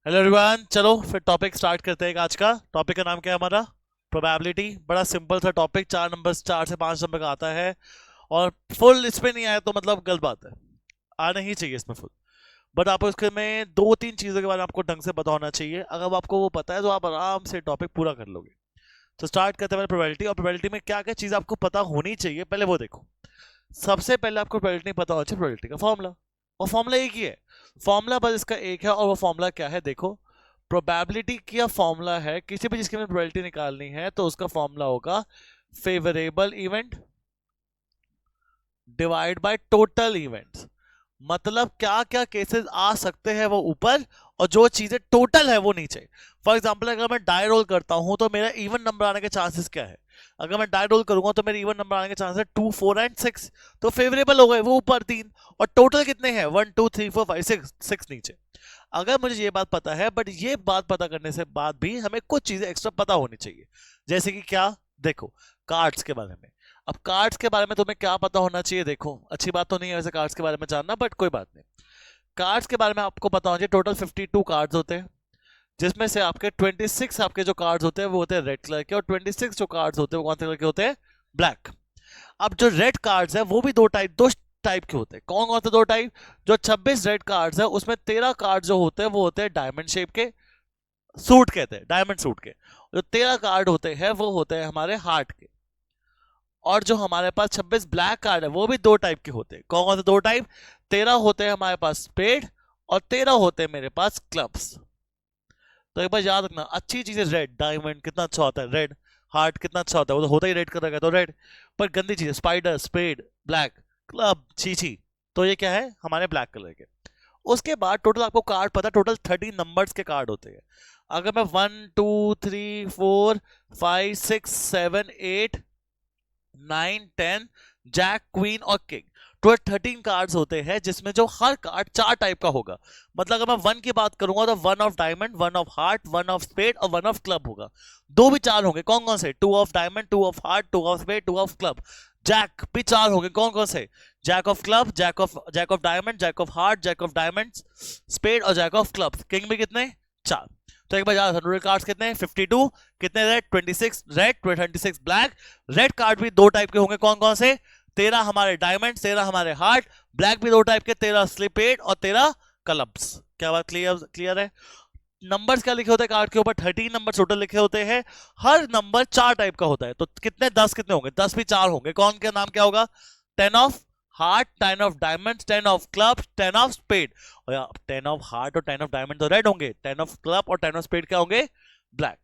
Hello everyone, चलो फिर topic start करते हैं। आज का टॉपिक का नाम क्या है हमारा? प्रोबेबिलिटी। बड़ा सिंपल सा टॉपिक, चार नंबर, 4 से 5 नंबर का आता है। और फुल इस पे नहीं आया तो मतलब गलत बात है। आना ही चाहिए इसमें फुल। बट आपको इसके में दो तीन चीज़ों के बारे में आपको ढंग से पता होना चाहिए। अगर आपको वो पता है तो आप आराम से टॉपिक पूरा कर लोगे। तो स्टार्ट करते हैं प्रोबेबिलिटी। और प्रोबेबिलिटी में क्या क्या चीज़ आपको पता होनी चाहिए पहले वो देखो। सबसे पहले आपको प्रोबेबिलिटी नहीं पता होना चाहिए, प्रोबेबिलिटी का फॉर्मूला। और फॉर्मूला एक ही है, फॉर्मूला बस इसका एक है। और वो फॉर्मूला क्या है देखो। प्रोबेबिलिटी का फॉर्मूला है, किसी भी चीज की प्रोबेबिलिटी निकालनी है तो उसका फॉर्मूला होगा favourable event divide by total events. मतलब क्या क्या केसेस आ सकते हैं वो ऊपर, और जो चीजें टोटल है वो नीचे। फॉर एग्जाम्पल अगर मैं डाई रोल करता हूं तो मेरा इवन नंबर आने के चांसेस क्या है? अगर मैं डाई रोल करूंगा तो मेरे इवन नंबर आने के चांसेस 2, 4 एंड 6। तो फेवरेबल हो गए वो ऊपर तीन, और टोटल कितने हैं? 1, 2, 3, 4, 5, 6 नीचे। अगर मुझे ये बात पता है, बट ये बात पता करने से बाद भी हमें कुछ चीजें एक्स्ट्रा पता होनी चाहिए। जैसे कि क्या? देखो, कार्ड्स के बारे में। अब कार्ड्स के बारे में तुम्हें क्या पता होना चाहिए? देखो, अच्छी बात तो नहीं है वैसे कार्ड्स के बारे में जानना, बट कोई बात नहीं। कार्ड्स के बारे में आपको पता होना चाहिए टोटल 52 कार्ड्स होते हैं, जिसमें से आपके 26 आपके जो कार्ड्स होते हैं वो होते हैं रेड कलर के, और 26 जो कार्ड्स होते हैं वो कौन से कलर के होते हैं? ब्लैक। अब जो रेड कार्ड्स है वो भी दो टाइप के होते हैं। कौन कौन से दो टाइप? जो 26 रेड कार्ड्स है उसमें 13 कार्ड जो होते हैं वो होते हैं डायमंड शेप के, सूट कहते हैं डायमंड सूट के। जो 13 कार्ड होते हैं वो होते हैं हमारे हार्ट के। और जो हमारे पास 26 ब्लैक कार्ड है वो भी दो टाइप के होते हैं। कौन कौन से दो टाइप? 13 होते हैं हमारे पास स्पेड, और 13 होते हैं मेरे पास क्लब्स। तो एक बार याद रखना, अच्छी चीज है रेड, डायमंड कितना अच्छा होता है, रेड हार्ट कितना अच्छा होता है, वो तो होता ही रेड कलर का तो रेड। पर गंदी चीज है स्पाइडर, स्पेड, ब्लैक, क्लब, छी। तो ये क्या है? हमारे ब्लैक कलर के। उसके बाद टोटल आपको कार्ड पता है, टोटल 30 नंबर्स के कार्ड होते हैं। अगर मैं 1, 2, 3, 4, 5, 6, 7, 8, 9, 10 जैक, क्वीन और किंग, टोटल 13 कार्ड्स होते हैं, जिसमें जो हर कार्ड चार टाइप का होगा। मतलब अगर मैं वन की बात करूंगा तो one of diamond, one of heart, one of spade और वन ऑफ क्लब होगा। दो भी चार होंगे, कौन कौन से? Two of diamond, two of heart, two of spade, two of club. Jack भी चार होंगे, कौन कौन से? Jack of club, jack of diamond, jack of heart, jack of diamond, spade और जैक ऑफ क्लब। किंग भी कितने? चार। तो एक बार याद, 100 कार्ड्स कितने? 52। कितने red? 26 red, 26 black. Red card भी दो टाइप के होंगे, कौन कौन से? 13 हमारे डायमंड, 13 हमारे हार्ट। ब्लैक भी दो टाइप के, 13 स्लिपेड और 13 क्लब्स। क्या बात क्लियर क्लियर है? नंबर्स क्या लिखे होते हैं कार्ड के ऊपर? 13 नंबर टोटल लिखे होते हैं। हर नंबर चार टाइप का होता है, तो कितने? 10 कितने होंगे? 10 भी चार होंगे। कौन का नाम क्या होगा? 10 of heart, 10 of diamond, 10 of club, 10 of spade. और 10 ऑफ हार्ट और 10 ऑफ डायमंड तो रेड होंगे, 10 ऑफ क्लब और 10 ऑफ स्पेड क्या होंगे? ब्लैक।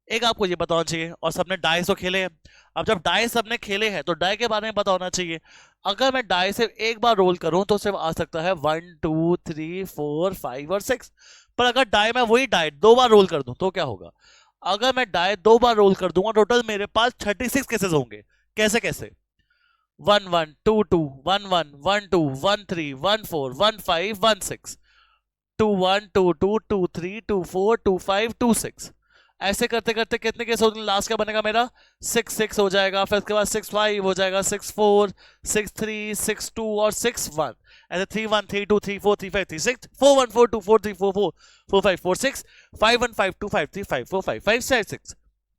एक आपको ये पता होना चाहिए, और सबने डाई तो खेले हैं। अब जब डाई सबने खेले हैं तो डाई के बारे में पता होना चाहिए। अगर मैं डाई से एक बार रोल करूं तो सिर्फ आ सकता है 1, 2, 3, 4, 5 और 6। पर अगर डाई मैं वही डाई दो बार रोल कर दूं तो क्या होगा? अगर मैं डाई दो बार रोल कर दूंगा टोटल मेरे पास 36 केसेस होंगे। कैसे कैसे? 1, 1, 2, 2, 1, 1, 1, 2, 1, 3, 1, 4, 1, 5, 1, 6। 2, 1, 2, 2, 2, 3, 2, 4, 2, 5, 2, 6। ऐसे करते करते कितने केस होंगे? लास्ट क्या बनेगा मेरा? 6 हो जाएगा, फिर उसके बाद 6 5 हो जाएगा, 6 4 6 3 6 2 और 6 1। ऐसे 3 1 3 2 3 4 3 5 3 6 4 1 4 2 4 3 4 4 4 5 4 6 5 1 5 2 5 3 5 4 5 5 6 6।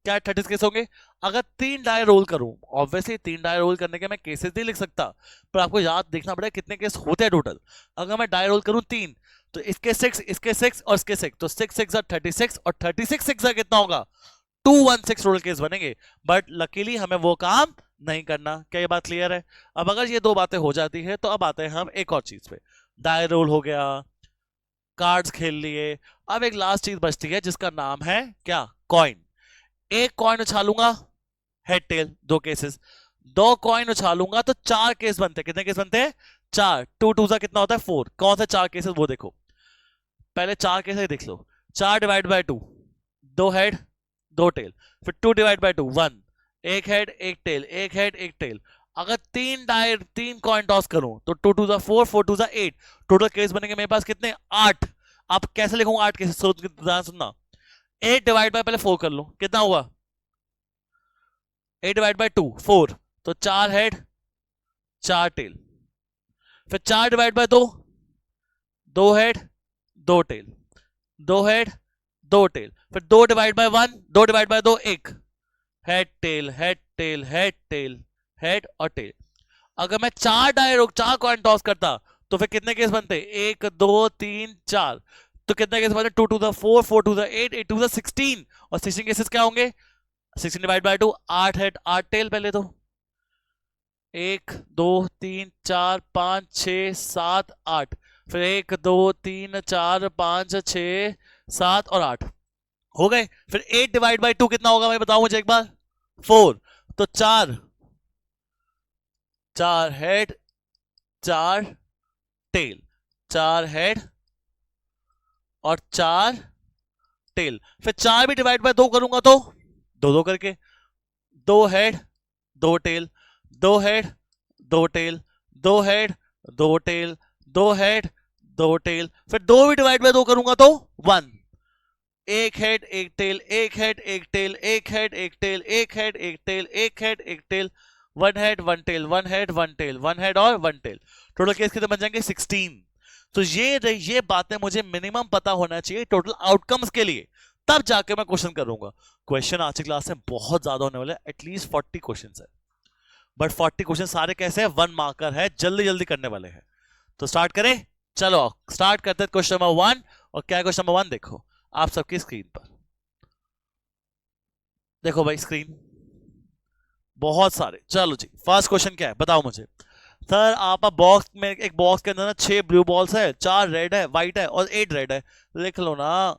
क्या 36 केस होंगे? अगर तीन डाई रोल करूं, ऑब्वियसली तीन डाई रोल करने के मैं केसेस नहीं लिख सकता, पर आपको याद देखना पड़ेगा कितने केस होते हैं टोटल। अगर मैं डाई रोल करूं तीन, तो इसके 6, इसके 6 और इसके 6, तो 6 6 36, और 36 6 कितना होगा? 216 रोल केस बनेंगे। बट लकीली हमें वो काम नहीं करना। क्या ये बात क्लियर है? अब अगर ये दो बातें हो जाती है तो अब आते हैं हम एक और चीज पे। डाई रोल हो गया, कार्ड्स खेल लिए। अब एक लास्ट चीज बचती है जिसका नाम है क्या? कॉइन। एक कॉइन उछालूंगा, हेड टेल, दो केसेस। दो कॉइन उछालूंगा तो चार केस बनते हैं। कितने केस बनते हैं? चार। टू टू सा कितना होता है? 4। कौन से चार केसेस वो देखो। पहले चार केसेस देख लो। 4 डिवाइड बाय 2, दो हेड दो टेल। फिर 2 डिवाइड बाय 2, 1। एक हेड एक टेल, एक हेड एक टेल। अगर तीन कॉइन टॉस करूं तो 2 2 4, 4 2 8। टोटल केस बनेंगे मेरे पास कितने? 8। अब कैसे लिखूंगा 8 केसेस? सुनना। 8 डिवाइड बाय पहले 4 कर लो, कितना हुआ? 8 डिवाइड बाय 2, 4। तो चार हेड चार टेल। फिर 4 डिवाइड बाय 2, दो हेड दो टेल। दो हेड दो टेल, फिर दो डिवाइड बाय वन, दो डिवाइड बाय दो एक, head tail head tail head tail head और टेल। अगर मैं चार चार कॉइन टॉस करता तो फिर कितने केस बनते? एक दो तीन चार, तो कितने केस बनते? Two to the four, four to the eight, eight to the 16, और 16 केसेस क्या होंगे? 16 डिवाइड बाय टू, आठ हेड आठ टेल। पहले तो एक दो तीन चार पांच छ सात आठ, फिर एक दो तीन चार पांच छ सात और आठ हो गए। फिर 8 डिवाइड बाय 2 कितना होगा भाई बताओ मुझे एक बार? 4। तो चार, चार हेड चार टेल, चार हेड और चार टेल। फिर चार भी डिवाइड बाय दो करूंगा तो दो दो करके, दो हेड दो टेल, दो हेड दो टेल, दो हेड दो टेल, दो हेड दो टेल। फिर दो भी डिवाइड बाय दो करूंगा तो वन, एक हेड एक टेल, एक हेड एक टेल, एक हेड एक टेल, एक हेड एक टेल, एक हेड एक tail, one head one tail, one head one tail, one head और वन टेल। टोटल केस कितने बन जाएंगे? 16। तो ये बातें मुझे मिनिमम पता होना चाहिए टोटल आउटकम्स के लिए, तब जाके मैं क्वेश्चन करूंगा। क्वेश्चन आज की क्लास में बहुत ज्यादा होने वाले, एटलीस्ट 40 क्वेश्चन है, बट 40 क्वेश्चन सारे कैसे हैं? वन मार्कर है, जल्दी जल्दी करने वाले हैं। तो स्टार्ट करें, चलो स्टार्ट करते हैं क्वेश्चन नंबर 1। और क्या है क्वेश्चन नंबर 1? देखो आप सबकी स्क्रीन पर, देखो भाई स्क्रीन, बहुत सारे। चलो जी, फर्स्ट क्वेश्चन क्या है बताओ मुझे। सर आप बॉक्स में, एक बॉक्स के अंदर ना 6 ब्लू बॉल्स है, 4 रेड है, व्हाइट है और 8 रेड है। लिख लो ना,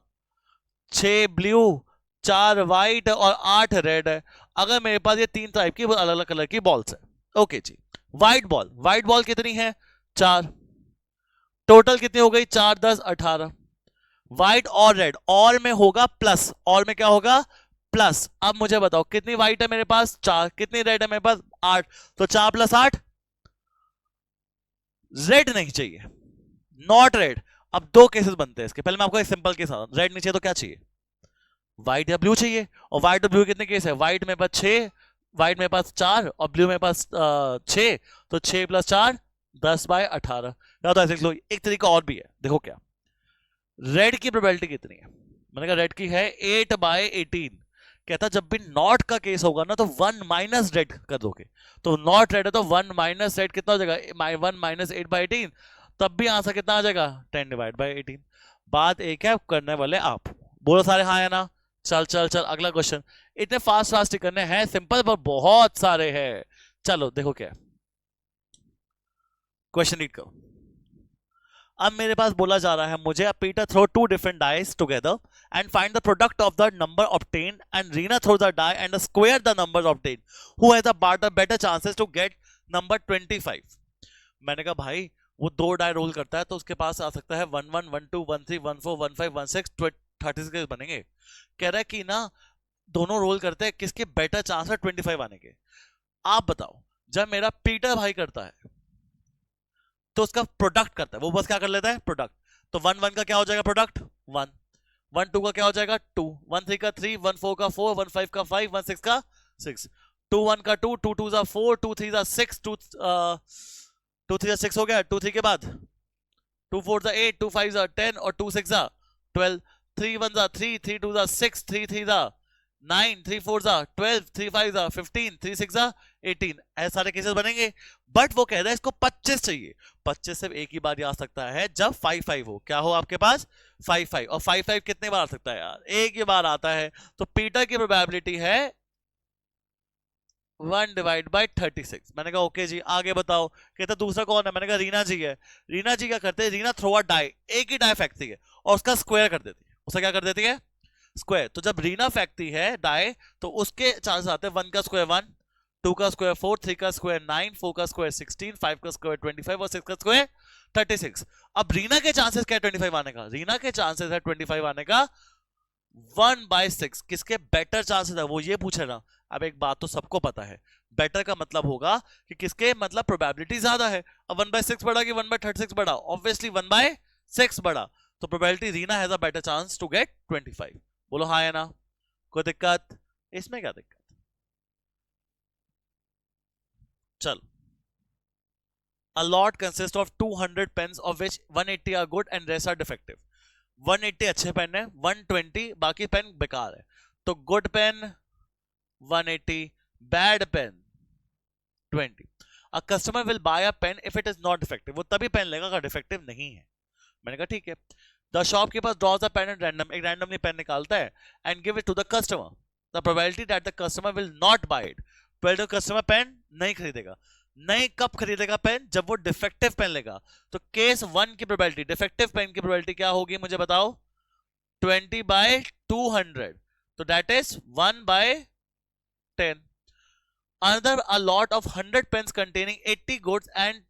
6 ब्लू 4 व्हाइट और 8 रेड है। अगर मेरे पास ये तीन टाइप की अलग अलग कलर की बॉल्स है, ओके जी। व्हाइट बॉल कितनी है? 4। टोटल कितनी हो गई? 4 10 18। व्हाइट और रेड, और में होगा प्लस, और में क्या होगा? प्लस। अब मुझे बताओ कितनी व्हाइट है मेरे पास? 4। कितनी रेड है मेरे पास? 8। तो 4 प्लस 8, रेड नहीं चाहिए, नॉट रेड। अब दो केसेस बनते हैं इसके, पहले मैं आपको एक सिंपल केस, रेड नहीं चाहिए तो क्या चाहिए? व्हाइट या ब्लू चाहिए। और व्हाइट और ब्लू कितने केस है? व्हाइट में पास 6, व्हाइट में पास 4 और ब्लू में पास 6। तो 6 प्लस 4 10 बाय 18। या तो ऐसे लिख लो। एक तरीका और भी है, देखो क्या, रेड की प्रोबेबिलिटी कितनी है? मैंने कहा रेड की है 8 बाय 18। कहता जब भी नॉट का केस होगा ना तो 1 माइनस रेड कर दोगे। तो नॉट रेड है तो 1 माइनस रेड कितना हो जाएगा? 1 माइनस 8 बाई 18। तब भी आंसर कितना आ जाएगा? 10 डिवाइड बाई 18। बात एक है, करने वाले आप। बोलो सारे हाँ या ना? चल चल चल अगला क्वेश्चन। इतने फास्ट फास्ट ही करने हैं, सिंपल पर बहुत सारे हैं। चलो देखो क्या क्वेश्चन रीड करो। अब मेरे पास बोला जा रहा है मुझे, Peter throw two different dice together and find the product of the number obtained, and Reena throws the die and square the numbers obtained. Who has the better chances to get number 25? मैंने कहा भाई वो दो die roll करता है तो उसके पास आ सकता है 1 1 1 2 1 3 1 4 1 5 1 6 36 बनेंगे। कह रहा है कि ना दोनों रोल करते हैं, किसके बेटर चांस है 25 आने के? आप बताओ। जब मेरा पीटर भाई करता है तो उसका प्रोडक्ट करता है, वो बस क्या कर लेता है? प्रोडक्ट। तो 1 1 का क्या हो जाएगा? प्रोडक्ट 1। 1 2 का क्या हो जाएगा? 2। 1 3 का 3, 1 4 का 4, 1 5 का 5, 1 6 का 6। 2 1 का 2, 2 2 जा 4, 2 3 जा 6, 2 3 जा 6 हो गया। 2 3 के बाद 2 4 जा 8, 2 5 जा 10 और 2 6 जा 12। 3 1 जा 3, 3 2 जा 6, 3 3 जा 9, 3 4 जा 12, 3 5 जा 15, 3 6 जा 18। ऐसे सारे केसेस बनेंगे। बट वो कह रहा है इसको 25 चाहिए। 25 सिर्फ एक ही बार आ सकता है जब 5 5 हो। क्या हो आपके पास? 5 5। और 5 5 कितने बार आ सकता है यार? एक ही बार आता है। तो पीटर की प्रोबेबिलिटी है 1 डिवाइड बाई 36। मैंने कहा ओके जी, आगे बताओ। कहता दूसरा कौन है? मैंने कहा रीना जी है। रीना जी क्या करते हैं? रीना थ्रो अ डाई, एक ही डाई फेंकती है और उसका स्क्वायर कर देती है। उसका क्या कर देती है? स्क्वायर। तो जब रीना फेंकती है डाई तो उसके चांसेस आते हैं 1 का स्क्वायर 1, 2 का स्क्वायर 4, 3 का स्क्वायर 9, 4 का स्क्वायर 16, 5 का स्क्वायर 25 और 6 का स्क्वायर 36। अब रीना के चांसेस क्या है 25 आने का? रीना के चांसेस है 25 आने का 1/6। किसके बेटर चांसेस है वो ये पूछे ना। अब एक बात तो सबको पता है, बेटर का मतलब होगा कि किसके मतलब प्रोबेबिलिटी ज्यादा है। अब 1/6 बढ़ा कि 1/36 बढ़ा? ऑब्वियसली 1/6 बढ़ा। तो probability Reena has a better chance to get 25। बोलो हाँ या ना? कोई दिक्कत? इसमें क्या दिक्कत? चल, a lot consists of 200 pens of which 180 are good and rest are defective. 180 अच्छे पेन है, 120 बाकी पेन बेकार है। तो good pen 180, bad pen 20। A customer will buy a pen if it is not defective, वो तभी पेन लेगा अगर डिफेक्टिव नहीं है। मैंने कहा ठीक है। The shopkeeper draws a pen at random, एक रैंडमली पेन निकालता है and give it to the customer. The probability that the customer will not buy it, probability customer pen नहीं खरीदेगा। नहीं कब खरीदेगा पेन? जब वो डिफेक्टिव पेन लेगा। तो केस 1 की प्रोबेबिलिटी, डिफेक्टिव पेन की प्रोबेबिलिटी क्या होगी मुझे बताओ? 20/200, तो that is 1/10। Another, a lot of 100 pens containing 80 goods and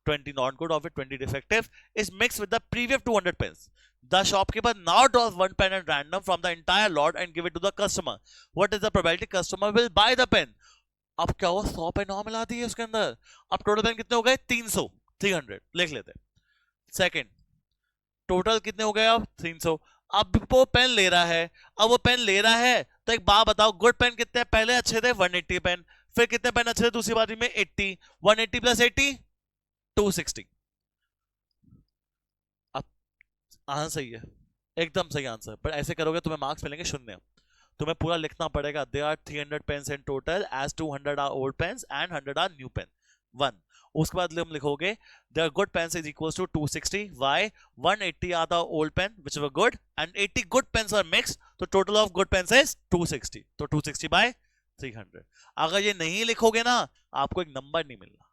20 non-good of it 20 defective is mixed with the previous 200 pens. The shopkeeper now draws one pen at random from the entire lot and give it to the customer. What is the probability customer will buy the pen? अब क्या हुआ? 100 pen और मिला दिए उसके अंदर। अब total pen कितने हो गए? 300, 300 लिख लेते हैं। सेकंड, टोटल कितने हो गए? अब 300। अब वो पेन ले रहा है, अब वो पेन ले रहा है तो एक बात बताओ, गुड पेन कितने पहले अच्छे थे? 180 पेन। फिर कितने पेन अच्छे थे दूसरी बारी में? 80। 180 प्लस 80 260। अब आंसर सही है, एकदम सही आंसर। पर ऐसे करोगे तुम्हें मार्क्स मिलेंगे 0। तुम्हें पूरा लिखना पड़ेगा, they are 300 pens in total as 200 are old pens and 100 are new pen 1। उसके बाद हम लिखोगे their good pens is equals to 260, why 180 are the old pen which were good and 80 good pens are mixed, तो total of good pens is 260, तो 260/300। अगर ये नहीं लिखोगे ना आपको एक नंबर नहीं मिलना।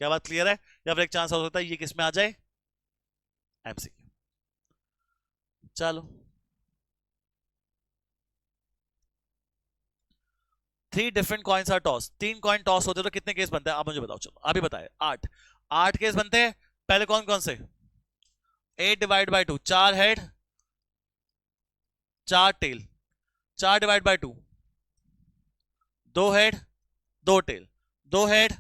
क्या बात क्लियर है? या फिर एक चांस हो सकता है ये किस में आ जाए? एमसीक्यू। चलो, 3 different coins are toss, 3 coin toss होते तो कितने केस बनते हैं? आप मुझे बताओ। चलो अभी बताए 8 केस बनते हैं। पहले कौन कौन से? 8 divide by 2, 4 head 4 tail, 4 divide by 2, 2 head 2 tail, 2 head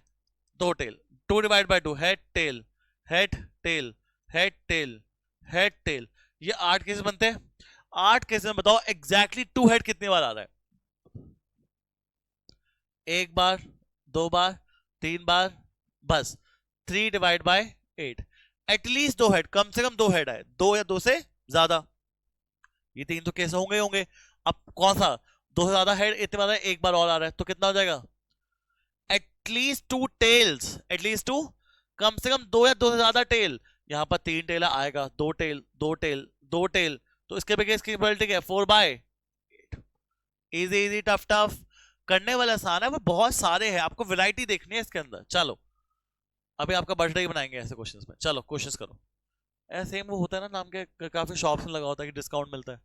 2 tail, 2 divide by 2 head tail, head tail, head tail, head tail. ये 8 केसेस बनते हैं। 8 केसेस में बताओ एग्जैक्टली 2 हेड कितनी बार आ रहा है? 1 बार, 2 बार, 3 बार, बस। 3 डिवाइड बाय 8, एटलीस्ट 2 हेड, कम से कम 2 हेड आए, 2 या 2 से ज्यादा। ये 3 तो केस होंगे होंगे। अब कौन सा 2 से ज्यादा हेड? इतने बार 1 बार और आ रहा है तो कितना हो जाएगा? एटलीस्ट 2 टेल्स, एटलीस्ट 2, कम से कम 2 या 2 से ज्यादा टेल। यहां पर 3 टेल आएगा, 2 टेल 2 टेल 2 टेल, तो इसके भी केस की प्रोबेबिलिटी है 4/8। इजी इजी टफ टफ, करने वाला आसान है, वो बहुत सारे हैं, आपको वैरायटी देखनी है इसके अंदर। चलो अभी आपका बर्थडे ही बनाएंगे ऐसे क्वेश्चंस में। चलो कोशिश करो। ऐसे वो होता है ना नाम के काफी शॉप्स में लगा होता है कि डिस्काउंट मिलता है।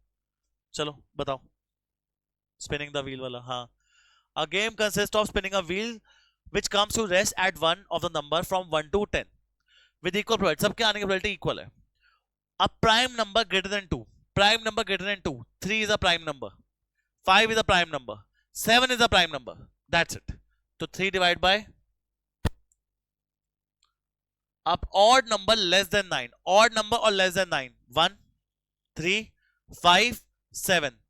चलो बताओ। स्पिनिंग द व्हील वाला, हाँ। A game consist of spinning a wheel which comes to rest at one of the number from 1 to 10 with equal probability, सबके आने की probability equal है। A prime number greater than 2, prime number greater than 2, 3 is a prime number, 5 is a prime number, 7 is a prime number, that's it। तो 3 divided by अब odd number less than 9, odd number or less than 9, 1 3 5 7,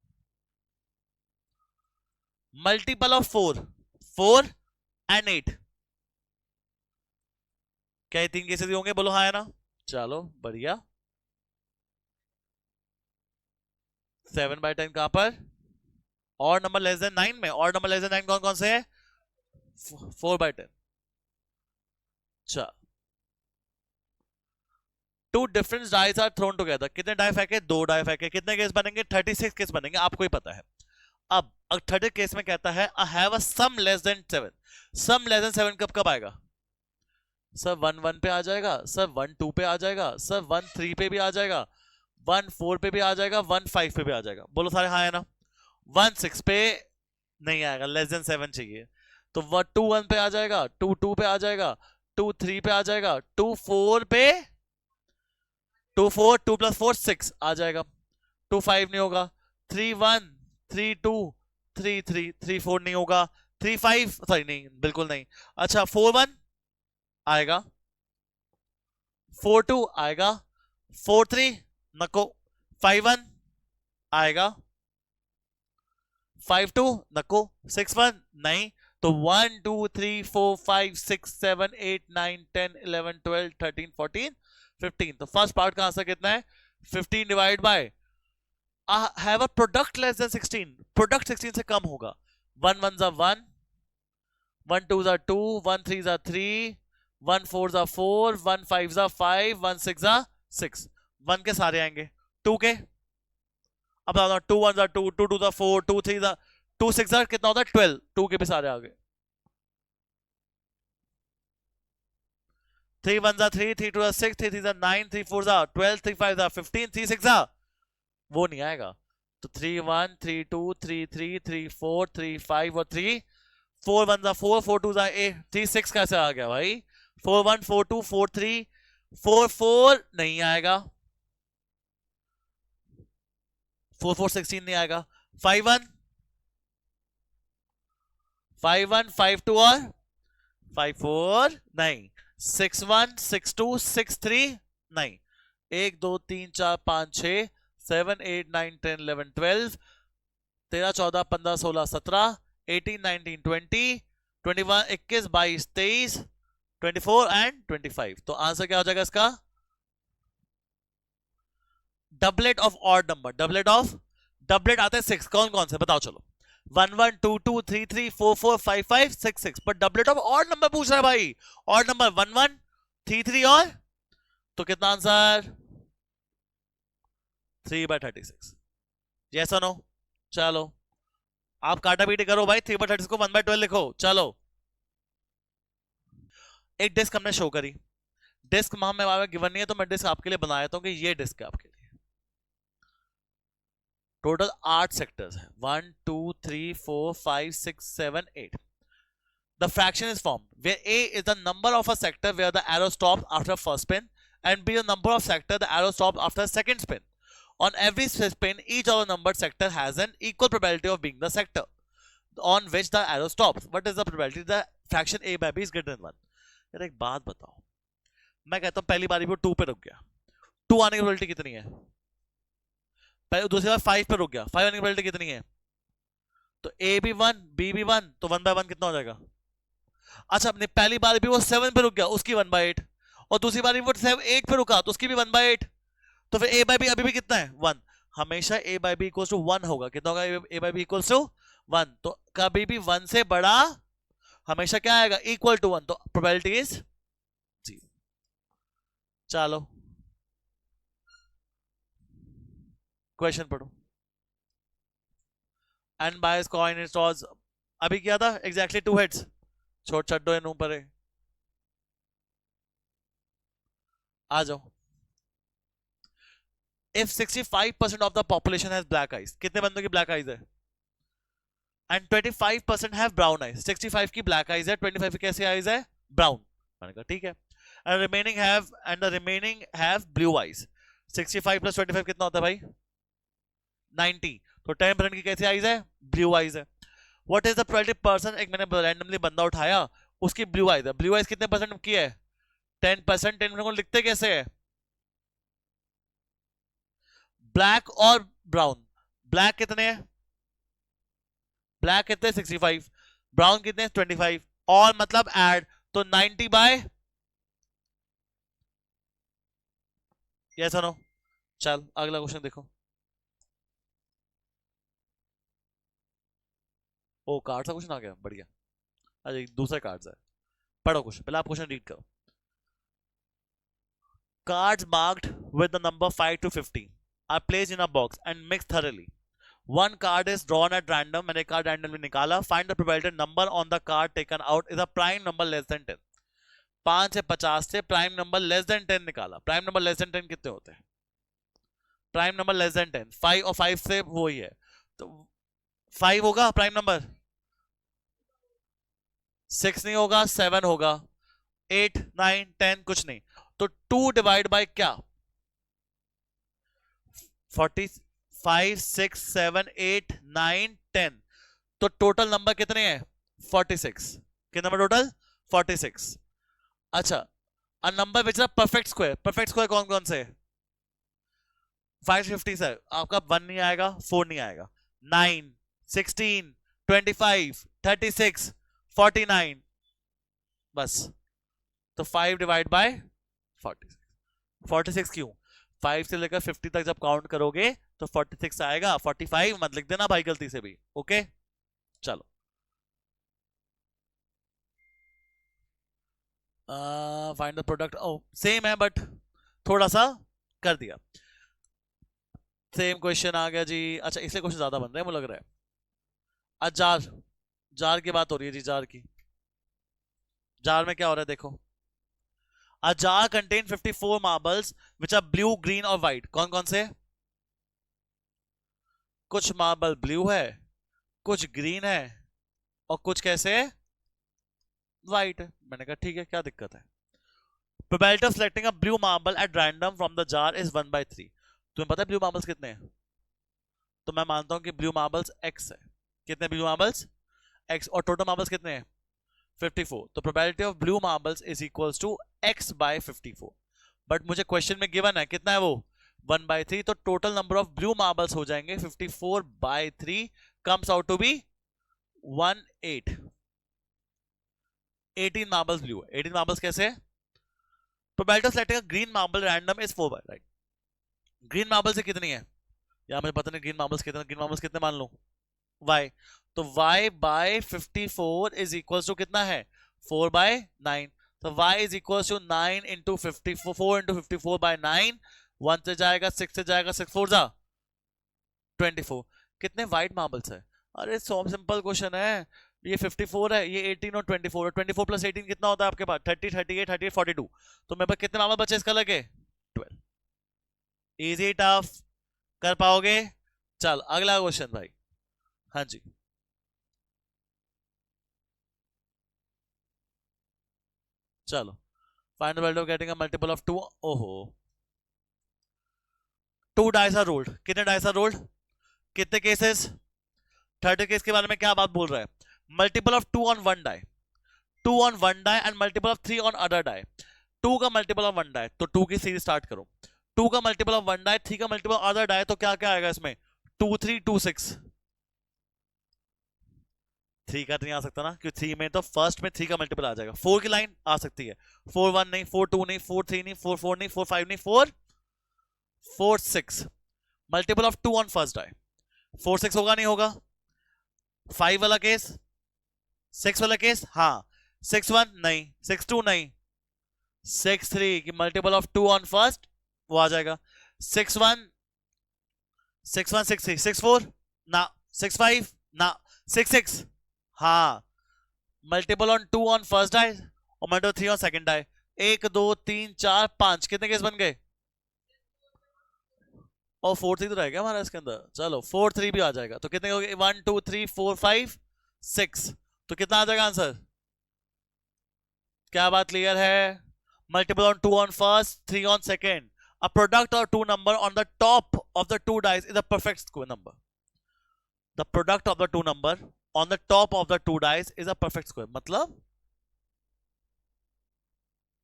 multiple of 4 and 8। क्या ये 3 cases होंगे? बोलो हाँ है ना। चलो बढ़िया। 7/10 कहां पर? और नंबर लेस देन 9 में। और नंबर लेस देन 9 कौन कौन से है? 4/10। अच्छा, 2 different dice are thrown together, कितने डाई फेंके? 2 डाई फेंके, कितने केस बनेंगे? 36 केस बनेंगे, आपको ही पता है। अब 30 केस में कहता है I have a sum less than 7, sum less than 7 कब कब आएगा? सर 1 1 पे आ जाएगा, सर 1 2 पे आ जाएगा, सर 1 3 पे भी आ जाएगा, 1 4 पे भी आ जाएगा, 1 5 पे भी आ जाएगा। बोलो सारे हाँ है ना। 1 6 पे नहीं आएगा, लेस देन 7 चाहिए, तो 2 1 पे आ जाएगा, 2 2 पे आ जाएगा, 2 3 पे आ जाएगा, 2 4 पे, 2 4 2 + 4 6 आ जाएगा, 2 5 नहीं होगा, 3 1 3 2 3 3 3 4 नहीं होगा, 3 5 सॉरी नहीं, बिल्कुल नहीं। अच्छा 4 1 आएगा, 4 2 आएगा, 4 3 नको, 5 1 आएगा, 5 2 नको, 6 1 नहीं, तो 1 2 3 4 5 6 7 8 9 10 11 12 13 14 15। तो फर्स्ट पार्ट का आंसर कितना है? 15 divide by have a product less than 16, product 16 से कम होगा। 1 1 जा 1, 1 2 जा 2, 1 3 जा 3, 1 4 जा 4, 1 5 जा 5, 1 6 जा 6। 1 के सारे आएंगे, 2 के अब 2 1 जा 2, 2 2 जा 4, 2 3 जा 2 6 जा कितना होता है 12, 2 के भी सारे आ गए। 3 1 जा 3, 3 2 जा 6, 3 3 जा 9, 3 4 जा 12, 3 5 जा 15, 3 6 जा वो नहीं आएगा। तो 3 1 3 2 3 3 3 4 3 5 और 3, 4 1 जा 4, 4 2 जा 8, 3 6 कैसे आ गया भाई? 4 1 4 2 4 3 4 4 नहीं आएगा, 4 4 16 नहीं आएगा। 5 1 5 1 5 2 और 5 4 नहीं। 6 1 6 2 6 3 नहीं। 1 2 3 4 5 6 7 8 9 10 11 12 13 14 15 16 17 18 19 20 21 21 22 23 24 एंड 25। तो आंसर क्या हो जाएगा इसका? Doublet of odd number, doublet आते हैं 6, कौन कौन से बताओ चलो? 1 1 2 2 3 3 4 4 5 5 6 6, पर डबलेट ऑफ ऑड नंबर पूछ रहा है भाई। ऑड नंबर 1 1 3 3 और तो कितना आंसर? 3/36। यस और नो? चलो आप काटा पीटी करो भाई, 3/36 को 1/12 लिखो। चलो एक डिस्क हमने शो करी, डिस्क हमें गिवन नहीं है तो मैं डिस्क आपके लिए बनाया था कि ये डिस्क है आपके लिए। टोटल 8 सेक्टर्स है, 1 2 3 4 5 6 7 8। The fraction is formed where A is the number of a sector where the arrow stops after first spin and B the number of sector the arrow stops after second spin. On every spin, each of the numbered sector has an equal probability of being the sector on which the arrow stops. What is the probability the fraction A by B is greater than 1? यार एक बात बताओ, मैं कहता हूं पहली बारी वो 2 पे रुक गया, 2 आने की प्रोबेबिलिटी कितनी है? दूसरी बार 5 पे रुक गया, 5 आने की प्रोबेबिलिटी कितनी है? तो A भी 1 B भी 1, तो 1/1 कितना हो जाएगा? अच्छा अपने पहली बार भी वो 7 पे रुक गया, उसकी 1/8, और दूसरी बार वो 8 पे रुका तो उसकी भी 1/8, तो फिर A by B अभी भी कितना है? 1। हमेशा A by B equals to 1 होगा। कितना होगा A by B equals to 1? तो कभी भी 1 से बड़ा हमेशा क्या आएगा? इक्वल टू 1, तो प्रोबेबिलिटी इज 0। चलो क्वेश्चन पढ़ो। And bias coin it toss अभी किया था एग्जैक्टली 2 हेड्स, छोट छड्डो इन ऊपर है। आ जाओ। If 65% of the population has black eyes, कितने बंदों की black eyes है? And 25% have brown eyes। 65 की black eyes है, 25 की कैसी eyes है? Brown। मैंने कहा ठीक है। And the remaining have blue eyes। 65 plus 25 कितना होता है भाई? 90। तो 10% की कैसी eyes है? Blue eyes है। What is the probability person, एक मैंने randomly बंदा उठाया, उसकी blue eyes है। Blue eyes कितने परसेंट की है? 10%। 10% को लिखते कैसे है? ब्लैक और ब्राउन। ब्लैक कितने हैं? ब्लैक कितने? 65। ब्राउन कितने? 25। और मतलब ऐड, तो 90 बाय यस नो? चल अगला क्वेश्चन देखो। ओ कार्ड का क्वेश्चन आ गया, बढ़िया। अरे दूसरा कार्ड है, पढ़ो क्वेश्चन, पहले आप क्वेश्चन रीड करो। Cards marked with the number 5 to 50 are placed in a box and mixed thoroughly. One card is drawn at random, मैंने कार्ड randomly निकाला. Find the probability number on the card taken out is a prime number less than 10. 5 से 50 से prime number less than 10 निकाला। Prime number less than 10 कितने होते हैं? Prime number less than 10 5 और 5 से वो ही है, तो 5 होगा प्राइम नंबर, 6 नहीं होगा, 7 होगा, 8 9 10 कुछ नहीं, तो 2 डिवाइड बाय क्या? 45 6 7 8 9 10, तो टोटल नंबर कितने हैं? 46। कितना नंबर टोटल? 46। अच्छा a number which is a perfect square. Perfect square कौन कौन से? 550 से आपका 1 नहीं आएगा, 4 नहीं आएगा, 9 16 25 36 49, बस। तो 5 डिवाइड बाय 46। 46 क्यों? 5 से लेकर 50 तक जब काउंट करोगे तो 46 आएगा, 45 मत लिख देना भाई गलती से भी। ओके चलो, find the product. Oh same है बट थोड़ा सा कर दिया। सेम क्वेश्चन आ गया जी। अच्छा इसलिए क्वेश्चन ज्यादा बन रहे हैं मुझे लग रहा है। जार, जार की बात हो रही है जी, जार की। जार में क्या हो रहा है देखो, a jar contain 54 marbles which are blue green और व्हाइट। कौन कौन से? कुछ मार्बल ब्लू है, कुछ ग्रीन है और कुछ कैसे है, व्हाइट है। मैंने कहा ठीक है क्या दिक्कत है। Probability of selecting a blue marble at random from the jar is 1/3। तुम्हें पता है ब्लू मार्बल्स कितने हैं? तो मैं मानता हूं कि ब्लू मार्बल्स x है। कितने ब्लू मार्बल्स? x। और टोटल मार्बल्स कितने हैं? 54। तो probability of blue marbles is equals to x/54। But मुझे क्वेश्चन में गिवन है कितना है वो, 1/3। तो total number of blue marbles हो जाएंगे 54/3 comes out to be 18। 18 marbles blue है। 18 मार्बल्स कैसे? Probability of selecting a green marble random is 4 by, right. Green marble से कितनी है यार मुझे पता नहीं, ग्रीन मार्बल्स कितने, ग्रीन मार्बल्स कितने मान लो, y। तो y by 54 is equal to कितना है, 4/9। तो y is equal to 9 into 54, 4 into 54/9। 1 से जाएगा, 6 से जाएगा, 6 4 जा 24। कितने व्हाइट मार्बल्स है? अरे सो सिंपल क्वेश्चन है। ये 54 है, ये 18 और 24, और 24 प्लस 18 कितना होता है आपके पास? 30, 38, 38, 42। तो मेरे पास कितने मार्बल बचे इसका लगे? 12। इजी टफ कर पाओगे? चल अगला क्वेश्चन भाई। हाँ जी, चलो। Find the value of getting a multiple of 2। ओहो, 2 डाइस आर रोल्ड। कितने डाइस आर रोल्ड? कितने केसेस? थर्ड केस के बारे में क्या बात बोल रहा है? Multiple of 2 on one die, 2 on one die and multiple of 3 on other die. 2 का मल्टीपल ऑफ वन डाई, तो 2 की सीरीज स्टार्ट करो। 2 का मल्टीपल ऑफ वन डाई, 3 का मल्टीपल ऑफ अदर डाई, तो क्या क्या आएगा इसमें? 2 3 2 6। 3 का तो नहीं आ सकता ना, क्योंकि 3 में तो फर्स्ट में 3 का मल्टीपल आ जाएगा। 4 की लाइन आ सकती है, 4 1 नहीं, 4 2 नहीं, 4 3 नहीं, 4 4 नहीं, 4 5 नहीं, 4 4 6। Multiple of 2 on first die, 4 6 होगा नहीं होगा? 5 वाला केस, 6 वाला केस, हाँ। 6 1 नहीं, 6 2 नहीं, 6 3 की मल्टीपल ऑफ 2 ऑन फर्स्ट वो आ जाएगा। 6 1 6 1 6 3 6 4 ना, 6 5 ना, 6 6 हाँ। Multiple on 2 on first die और मल्टीपल 3 ऑन सेकंड डाई। 1 2 3 4 5 कितने केस बन गए? और 4 3 तो रह गया हमारा इसके अंदर। चलो 4 3 भी आ जाएगा, तो कितने हो गए? 1 2 3 4 5 6। तो कितना आ जाएगा आंसर? क्या बात क्लियर है? Multiple on 2 on first, 3 on second. A product or two number on the top of the two dice is a perfect square number. The product of the two number on the top of the two dice is a perfect square. मतलब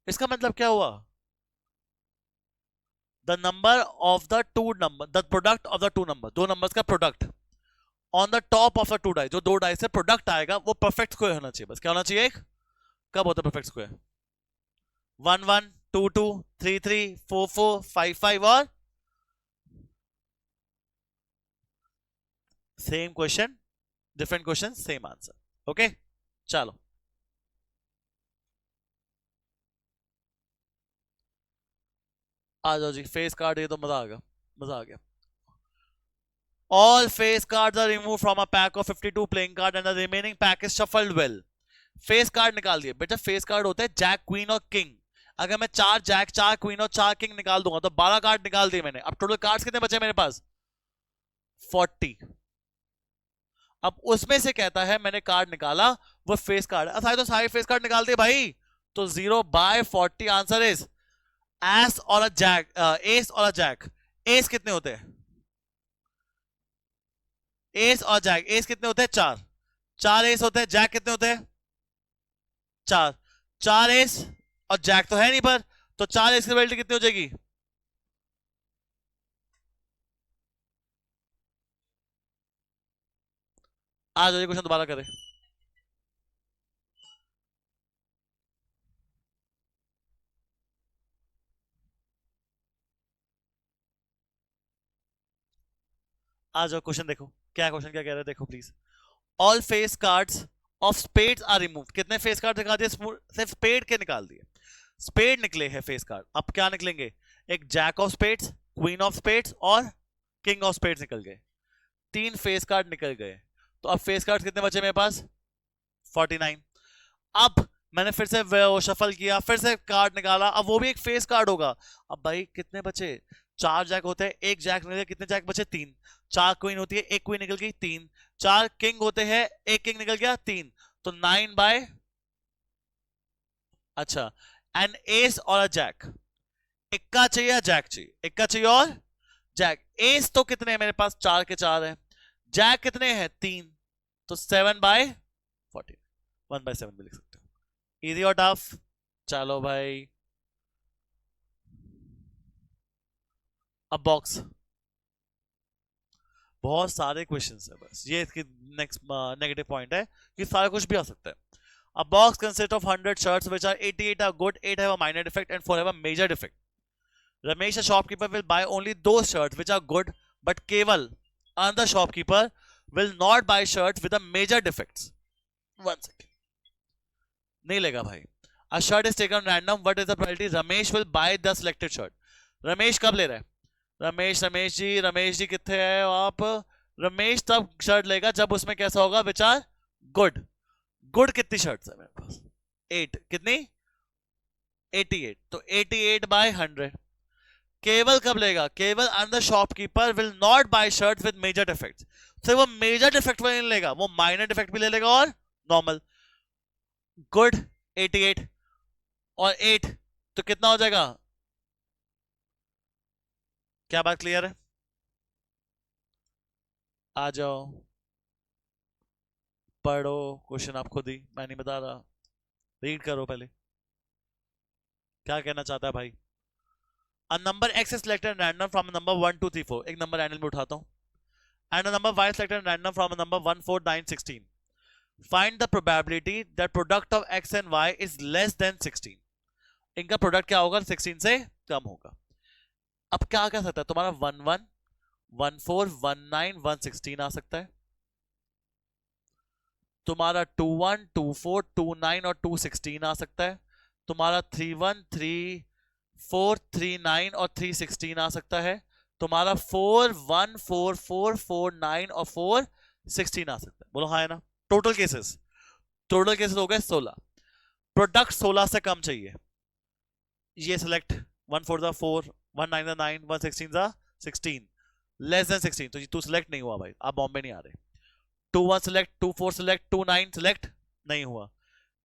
इसका मतलब क्या हुआ? The number of the two number, the product of the two number, दो numbers का product on the top of the two dice, जो दो dice से प्रोडक्ट आएगा वो परफेक्ट स्क्वायर होना चाहिए। बस क्या होना चाहिए? एक। कब होता है परफेक्ट स्क्वायर? 1 1 2 2 3 3 4 4 5 5 और same question, different question, same answer. Okay चलो, आ जाओ जी। फेस कार्ड, ये तो मजा आ गया, मजा आ गया। All face cards are removed from a pack of 52 playing cards and the remaining pack is shuffled well. Face card निकाल दिए बेटा। फेस कार्ड होता है जैक क्वीन और किंग। अगर मैं 4 जैक 4 क्वीन और 4 किंग निकाल दूंगा तो 12 कार्ड निकाल दिए मैंने। अब टोटल कार्ड्स कितने बचे मेरे पास? 40। अब उसमें से कहता है मैंने कार्ड निकाला वो फेस कार्ड है, तो सारे फेस कार्ड निकाल दिए भाई। तो 0/40 आंसर इज एस और अ जैक, एस और अ जैक। एस कितने होते हैं? एस और जैक, एस कितने होते हैं? 4। 4 एस होते हैं, जैक कितने होते हैं? 4। 4 एस और जैक तो है नहीं पर, तो 4 एस की वैल्यू कितनी हो जाएगी? आ जाइए क्वेश्चन दोबारा करें। आ जाओ क्वेश्चन देखो, क्या क्वेश्चन क्या कह रहे हैं देखो please. All face cards of spades are removed. कितने फेस कार्ड निकाल दिए? सिर्फ स्पेड के निकाल दिए। स्पेड निकले हैं फेस कार्ड, अब क्या निकलेंगे? एक jack of spades, queen of spades और किंग ऑफ स्पेड्स निकल गए। 3 फेस कार्ड निकल गए। तो अब फेस कार्ड कितने बचे मेरे पास? 49। अब मैंने फिर से वो शफल किया, फिर से कार्ड निकाला, अब वो भी एक फेस कार्ड होगा। अब भाई कितने बचे? 4 जैक होते हैं, एक जैक निकल गया, कितने जैक बचे? 3। 4 क्वीन होती है, एक क्वीन निकल गई, 3। 4 किंग होते हैं, एक किंग निकल गया, 3। तो 9 बाय, अच्छा, एन एस और अ जैक। इक्का चाहिए या जैक चाहिए? इक्का चाहिए और जैक। एस तो कितने हैं मेरे पास? 4 के 4 है। जैक कितने हैं? 3। तो 7 बाय 14, 1 बाय 7 भी लिख सकते हो। इजी और टफ? चलो भाई, अब बॉक्स। बहुत सारे क्वेश्चंस है, बस ये इसकी नेक्स्ट नेगेटिव पॉइंट है कि सारा कुछ भी आ सकता है। A box consists of 100 shirts, which are 88 are good, 8 have a minor defect, and 4 have a major defect. Ramesh, a shopkeeper, will buy only those shirts which are good, but Keval, another shopkeeper, will not buy shirts with a major defects. 1 second. नहीं लेगा भाई। A shirt is taken random. What is the probability? Ramesh will buy the selected shirt. Ramesh कब ले रहा है? रमेश जी कितने हैं आप? रमेश तब शर्ट लेगा जब उसमें कैसा होगा? विचार गुड। गुड कितनी शर्ट्स है मेरे पास? 8। कितनी? 88। तो 88 बाय 100। केवल कब लेगा? केवल अंदर shopkeeper will not buy shirt with major defects. तो वो मेजर डिफेक्ट नहीं लेगा, वो माइनर डिफेक्ट भी ले लेगा और नॉर्मल। गुड 88 और 8 तो कितना हो जाएगा? क्या बात क्लियर है? आ जाओ पढ़ो क्वेश्चन, आप खुद ही, मैं नहीं बता रहा। रीड करो पहले, क्या कहना चाहता है भाई। A number x is selected random from a number 1 2 3 4। एक नंबर रैंडम में उठाता हूं। And a number y is selected random from a number 1 4 9 16। Find the probability that product of x and y is less than 16। इनका product क्या होगा? 16 से कम होगा। अब क्या कर सकता है तुम्हारा? 1 1 1 4 1 9 1 16 आ सकता है। तुम्हारा 2 1 2 4 2 9 और 2 16 आ सकता है। तुम्हारा 3 1 3 4 3 9 और 3 16 आ सकता है। तुम्हारा 4 1 4 4 4 9 और 4 16 आ सकता है। बोलो हाँ है ना? टोटल केसेस हो गए 16। प्रोडक्ट 16 से कम चाहिए। ये सिलेक्ट 1 4 दा 4 1 9 दा 9 1 16 दा 16 लेस देन 16। तो तू सिलेक्ट नहीं हुआ भाई, आप बॉम्बे नहीं आ रहे। 2 1 सिलेक्ट, 2 4 सिलेक्ट, 2 9 सिलेक्ट नहीं हुआ।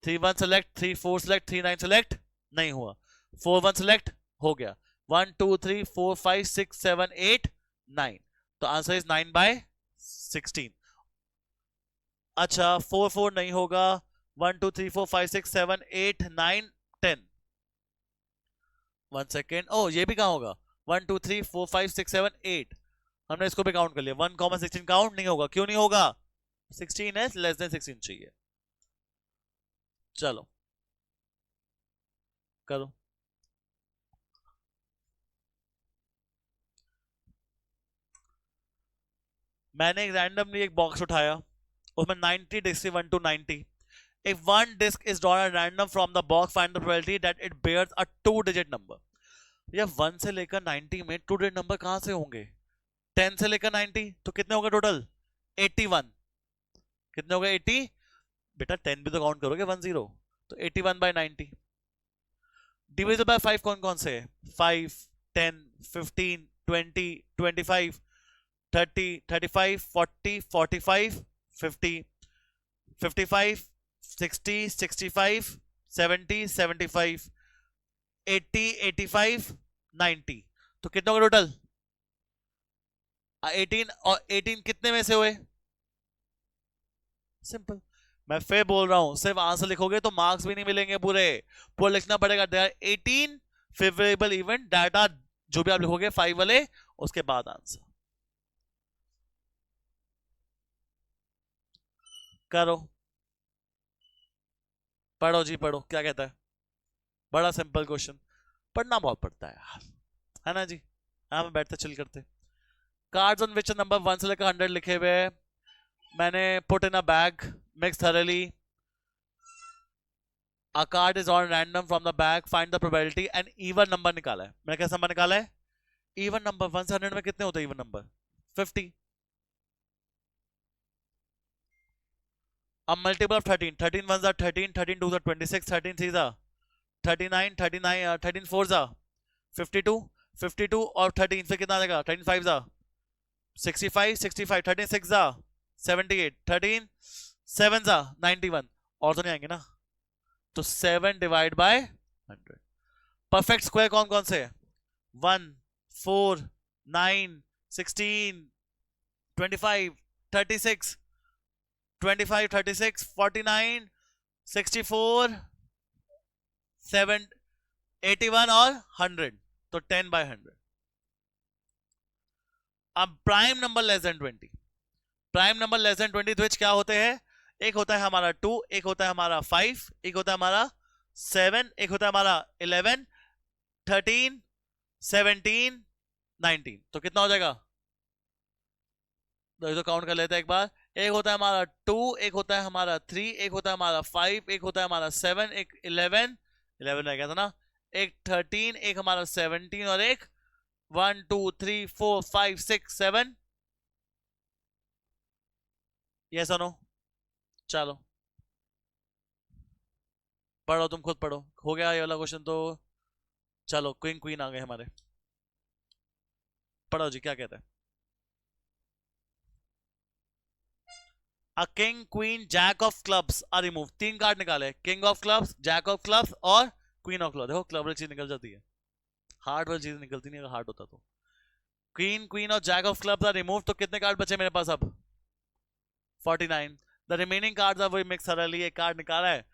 3 1 सिलेक्ट, 3 4 सिलेक्ट, 3 9 सिलेक्ट नहीं हुआ। 4 1 सिलेक्ट हो गया। 1 2 3 4 5 6 7 8 9। तो आंसर इज 9 बाय 16। अच्छा 4 4 नहीं होगा। 1 2 3 4 5 6 7 8 9 10। 1 सेकेंड, ओ ये भी कहाँ होगा? 1 2 3 4 5 6 7 8। हमने इसको भी काउंट कर लिया। 1 16 काउंट नहीं होगा। क्यों नहीं होगा? 16 है, लेस देन 16 चाहिए। चलो करो। मैंने रैंडमली एक बॉक्स उठाया, उसमें 90 disc 1 to 90। If one disk is drawn at random from the box, find the probability that it bears a 2-digit number। या 1 से लेकर 90 में 2-digit नंबर कहां से होंगे? 10 से लेकर 90 तो कितने होंगे टोटल? 81। कितने हो गए? 80। बेटा 10 भी तो काउंट करोगे 10। तो 81 बाय 90। डिविजिबल बाय 5 कौन कौन से है? 5 10 15 20 25 30 35 40 45 50 55 60 65 70 75 80 85 90। तो कितना होगा टोटल? 18। और 18 कितने में से हुए? सिंपल। मैं फिर बोल रहा हूं, सिर्फ आंसर लिखोगे तो मार्क्स भी नहीं मिलेंगे पूरे। पूरा लिखना पड़ेगा। There are 18 favourable event data, जो भी आप लिखोगे 5 वाले, उसके बाद आंसर करो। पढ़ो जी पढ़ो, क्या कहता है? बड़ा सिंपल क्वेश्चन, पढ़ना बहुत पड़ता है यार, है ना जी? हाँ, बैठते चिल करते। कार्ड्स ऑन विच नंबर 1 से लेकर 100 लिखे हुए हैं, मैंने put in a bag, mix thoroughly, a card is on random from the bag, find the probability and even number निकाला है। मैंने कैसा नंबर निकाला है? इवन नंबर 1 से 100 में कितने होते हैं इवन नंबर? 50। अब multiple of 13, 13 1s are 13, 13 2s are 26, 13 3s are 39, 39 13 4s are 52, 52 और 13 फिर कितना आ जाएगा? 13 5s are 65, 65 13 6s are 78, 13 7s are 91। और तो नहीं आएंगे ना, तो 7 डिवाइड बाय 100। परफेक्ट स्क्वायर कौन कौन से? 1 4 9 16 25 36 25 36 49 64 7 81 और 100, तो 10 बाय 100। अब prime number less than 20, prime number less than 20 विच क्या होते हैं? एक होता है हमारा 2, एक होता है हमारा 5, एक होता है हमारा 7, एक होता है हमारा 11 13 17 19। तो कितना हो जाएगा? तो काउंट कर लेते हैं एक बार। एक होता है हमारा 2, एक होता है हमारा 3, एक होता है हमारा 5, एक होता है हमारा 7, एक 11 रह गया था ना, एक 13, एक हमारा 17 और एक 1 2 3 4 5 6 7। यस और नो? चलो पढ़ो, तुम खुद पढ़ो। हो गया ये वाला क्वेश्चन तो। चलो क्वीन क्वीन आ गए हमारे, पढ़ो जी क्या कहते हैं। A king, queen, jack of clubs are removed। 3 card निकाले, king of clubs, jack of clubs और क्वीन ऑफ क्लब्स। देखो क्लब वाली चीज निकल जाती है, हार्ड वाली चीज निकलती नहीं, अगर हार्ड होता तो। क्वीन क्वीन और jack of clubs are remove, तो कितने कार्ड बचे मेरे पास अब? 49। द रिमेनिंग कार्ड्स आर वही मिक्स thoroughly। एक कार्ड निकाला है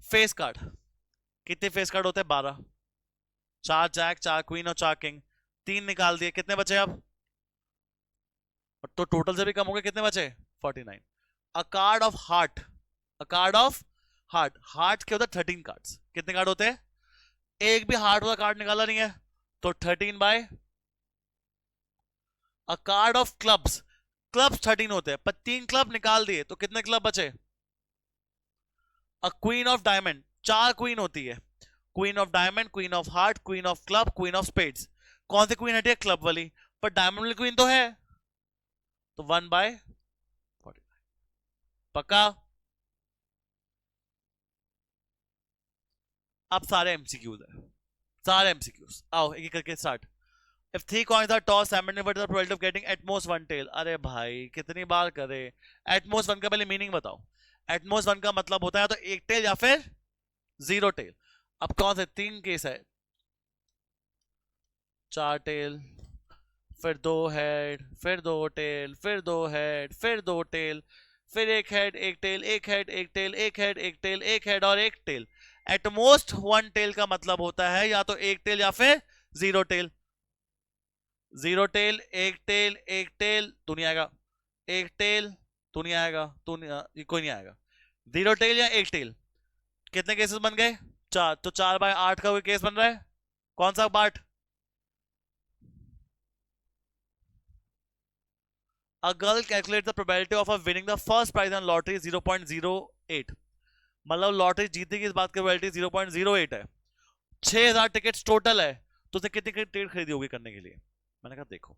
फेस कार्ड। कितने फेस कार्ड होते हैं? 12। 4 जैक, 4 क्वीन और 4 किंग। 3 निकाल दिए, कितने बचे अब? तो टोटल से भी कम हो गए, कितने बचे? 49। अ card of heart, a card of heart, heart के होते 13 कार्ड्स। कितने कार्ड होते हैं? एक भी हार्ट वाला कार्ड निकाला नहीं है, तो 13 by. A card of clubs, clubs 13 होते हैं, पर 3 क्लब निकाल दिए, तो कितने क्लब बचे? A queen of diamond, 4 queen होती है, queen of diamond, queen of heart, queen of club, queen of spades. कौन सी क्वीन हटी है? क्लब वाली, पर डायमंड वाली क्वीन तो है, तो 1 बाय 49। पक्का? अब सारे एमसीक्यूज है, सारे एमसीक्यूज। आओ एक एक करके start. If 3 coins are tossed simultaneously, what is the probability of getting at most 1 tail? अरे भाई कितनी बार करे? At most 1 का पहले मीनिंग बताओ। At most 1 का मतलब होता है तो 1 टेल या फिर 0 टेल। अब कौन से 3 केस है? 4 टेल, फिर 2 हेड, फिर 2 टेल, फिर 2 हेड, फिर 2 टेल, फिर 1 head 1 tail, 1 head 1 tail, 1 head 1 tail, 1 head और 1 टेल। एट मोस्ट 1 टेल का मतलब होता है या तो 1 टेल या फिर 0 टेल। 0 टेल, 1 टेल, 1 टेल, तो नहीं आएगा। 1 टेल, तो नहीं आएगा, तो नहीं, कोई नहीं आएगा। 0 टेल या 1 टेल। कितने केसेस बन गए? 4। तो 4 बाय 8 का कोई केस बन रहा है? कौन सा part? A girl calculates the probability of winning the first prize on lottery 0.08। मतलब लॉटरी जीतने की इस बात की प्रोबेबिलिटी 0.08 है। 6000 टिकट्स टोटल है, तो उसने कितनी टिकट खरीदी होगी करने के लिए? मैंने कहा देखो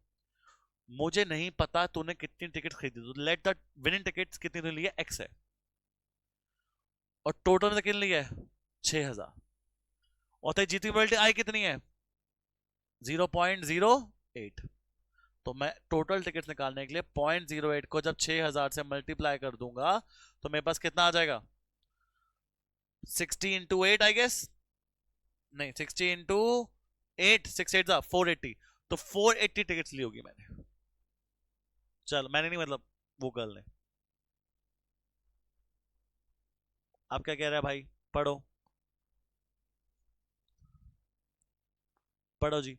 मुझे नहीं पता तूने कितनी टिकट खरीदी, तो लेट द विनिंग टिकट्स कितनी तूने लिया? x है, और टोटल में कितनी लिया है? 6000। और तेरी जीतने की प्रोबेबिलिटी आई कितनी है? 0.08। तो मैं टोटल टिकट्स निकालने के लिए 0.08 को जब 6000 से मल्टीप्लाई कर दूंगा तो मेरे पास कितना आ जाएगा? 60 इंटू 8 आई गेस, नहीं 60 इंटू 8, 6 8 480। तो 480 टिकट्स ली होगी मैंने। चल मैंने नहीं, मतलब वो गर्ल ने। आप क्या कह रहे हैं भाई? पढ़ो पढ़ो जी।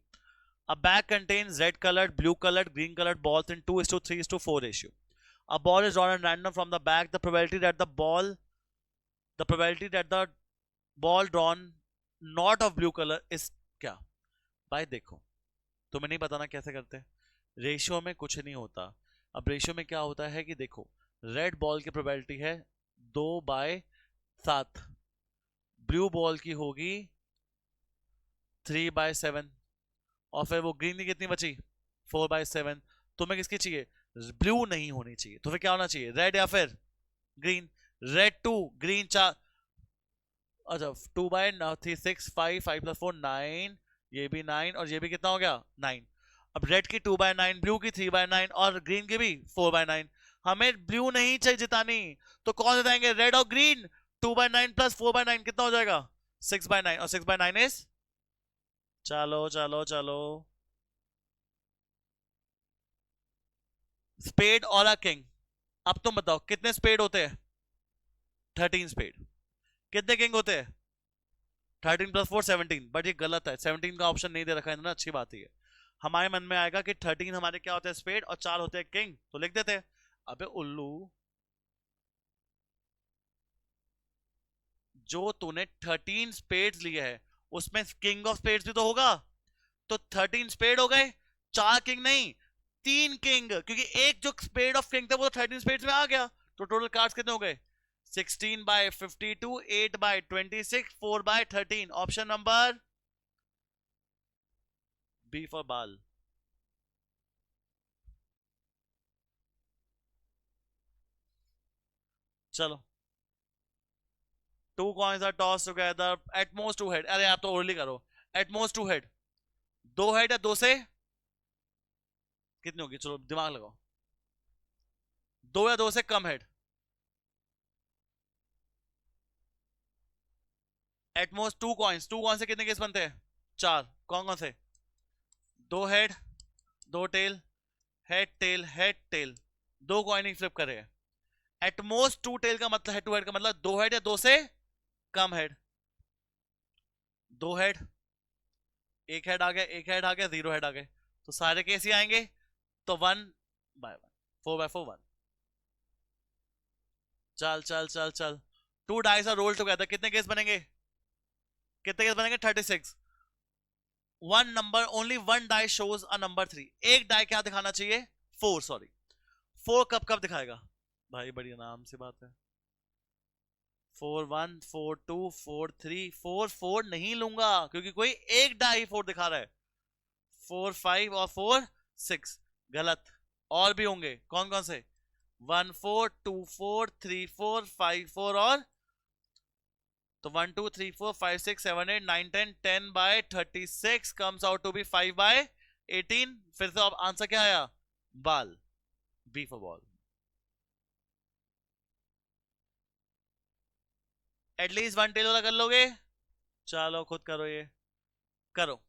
A bag contains red colored, blue colored, green colored balls in 2:3:4 ratio. A ball is drawn at random from the bag. The probability that the ball drawn not of blue color is क्या? भाई देखो तुम्हें नहीं पता ना कैसे करते, ratio में कुछ नहीं होता। अब रेशियो में क्या होता है कि देखो, रेड बॉल की प्रोबेबिलिटी है 2/7, ब्लू बॉल की होगी 3/7, और फिर वो ग्रीन की कितनी बची, 4/7। तुम्हें किसकी चाहिए, ब्लू नहीं होनी चाहिए, तो फिर क्या होना चाहिए, रेड या फिर ग्रीन। रेड 2, ग्रीन 4, अच्छा 2/3 6 5 5 + 4 9, ये भी 9 और ये भी कितना हो गया 9। अब रेड की 2/9, ब्लू की 3/9 और ग्रीन की भी 4/9। हमें ब्लू नहीं चाहिए जितानी, तो कौन जिताएंगे, रेड और ग्रीन। 2/9 + 4/9 कितना हो जाएगा, 6/9, और 6/9 इज, चलो चलो चलो, स्पेड और अ किंग। अब तुम बताओ कितने स्पेड होते हैं, 13 स्पेड। कितने किंग होते हैं, 13 + 4 17, बट ये गलत है, 17 का ऑप्शन नहीं दे रखा है ना, अच्छी बात ही है। हमारे मन में आएगा कि 13 हमारे क्या होते हैं, स्पेड, और 4 होते हैं किंग, तो लिख देते हैं। अबे उल्लू, जो तूने 13 स्पेड्स लिए है उसमें किंग ऑफ स्पेड्स भी तो होगा, तो 13 स्पेड हो गए, 4 किंग नहीं, 3 किंग, क्योंकि एक जो स्पेड ऑफ किंग था वो 13 स्पेड्स में आ गया। तो टोटल कार्ड्स कितने हो गए, 16/52, 8/26, 4/13। ऑप्शन नंबर बी फॉर बाल। चलो, 2 coins are tossed together, at most 2 head। अरे आप तो ओरली करो, at most 2 head, 2 हेड या 2 से कितनी होगी, चलो दिमाग लगाओ, 2 या 2 से कम head, at most 2 coins, 2 coin से कितने केस बनते हैं, 4। कौन कौन से, 2 head, 2 tail, head tail, 2 coin ही फ्लिप करे हैं। एट मोस्ट 2 टेल का मतलब है, 2 हेड का मतलब 2 हेड या 2 से कम हेड, 2 हेड, 1 हेड आ गया, 1 हेड आ गया, 0 हेड आ गए, तो सारे केस ही आएंगे, तो 1/1, 4/4 1। चल चल चल चल, 2 डाइस आर रोल टुगेदर, कितने केस बनेंगे, कितने केस बनेंगे, 36। One number, only one die shows a number 3, एक डाई क्या दिखाना चाहिए, 4, सॉरी 4 कब कब दिखाएगा, भाई बढ़िया नाम से बात है, 4/1 4/2 4/3, 4/4 नहीं लूंगा क्योंकि कोई एक डाई 4 दिखा रहा है, 4/5 और 4/6 गलत, और भी होंगे, कौन कौन से, 1/4 2/4 3/4 5/4 और, तो 1 2 3 4 5 6 7 8 9 10, 10/36 comes out to be 5/18। फिर से अब आंसर क्या आया, ball, B for ball. At least 1 tail वाला कर लोगे, चलो खुद करो, ये करो।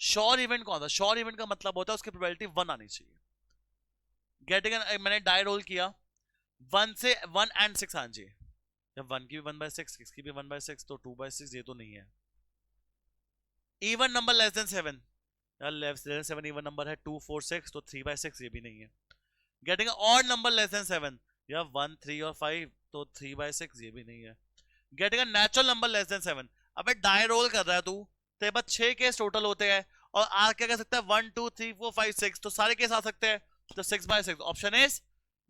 श्योर इवेंट कौन था, श्योर इवेंट का मतलब होता है उसकी प्रोबेबिलिटी 1 आनी चाहिए। गेटिंग, मैंने डाई रोल किया, 1 से 1 and 6 आना चाहिए, जब 1 की भी 1/6, 6 की भी 1/6, तो 2/6 ये तो नहीं है। इवन नंबर लेस देन 7, यार लेस देन 7 इवन नंबर है, 2 4 6, तो 3/6 ये भी नहीं है। Getting odd number less than 7, या 1 3 और 5, तो 3/6 ये भी नहीं है। Getting a natural number less than 7, अबे डाई रोल कर रहा है तू, तेरे पास 6 केस टोटल होते हैं, और आर क्या कर सकता है, 1 2 3 4 5 6, तो सारे केस आ सकते हैं, तो 6/6, option is